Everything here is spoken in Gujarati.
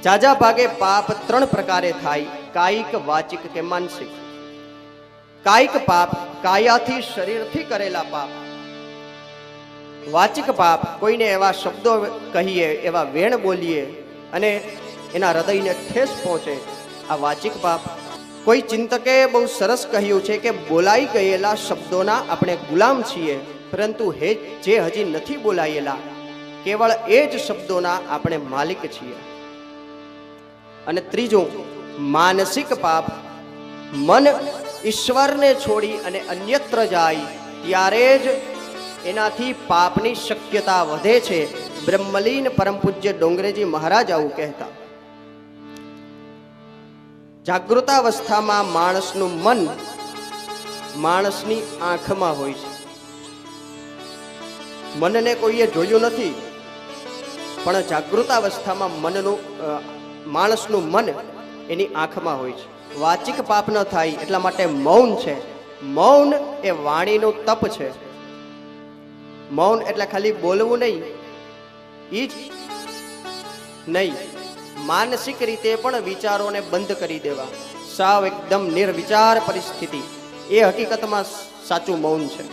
જાજા ભાગે પાપ ત્રણ પ્રકારે થાય, કાયિક, વાચિક કે માનસિક. કાયિક પાપ કાયાથી શરીરથી કરેલા પાપ. વાચિક પાપ કોઈને એવા શબ્દો કહીએ, એવા વેણ બોલીએ અને એના હૃદયને ઠેસ પહોંચે, આ વાચિક પાપ. કોઈ ચિંતકે બહુ સરસ કહ્યું છે કે બોલાઈ ગયેલા શબ્દોના આપણે ગુલામ છીએ, પરંતુ જે હજી નથી બોલાયેલા કેવળ એ જ શબ્દોના આપણે માલિક છીએ. અને ત્રીજું માનસિક પાપ. મન ઈશ્વરને છોડી અને અન્યત્ર જાય ત્યારે જ એનાથી પાપની શક્યતા વધે છે. બ્રહ્મલીન પરમ પૂજ્ય ડોંગરેજી મહારાજ આવું કહેતા. જાગૃતાવસ્થામાં માણસનું મન માણસની આંખમાં હોય છે. મનને કોઈએ જોયું નથી, પણ જાગૃતાવસ્થામાં માણસનું મન એની આંખમાં હોય છે. વાચિક પાપ ન થાય એટલા માટે મૌન છે. મૌન એ વાણીનું તપ છે. મૌન એટલે ખાલી બોલવું નહીં, એ જ નહીં, માનસિક રીતે પણ વિચારોને બંધ કરી દેવા, સાવ એકદમ નિર્વિચાર પરિસ્થિતિ, એ હકીકતમાં સાચું મૌન છે.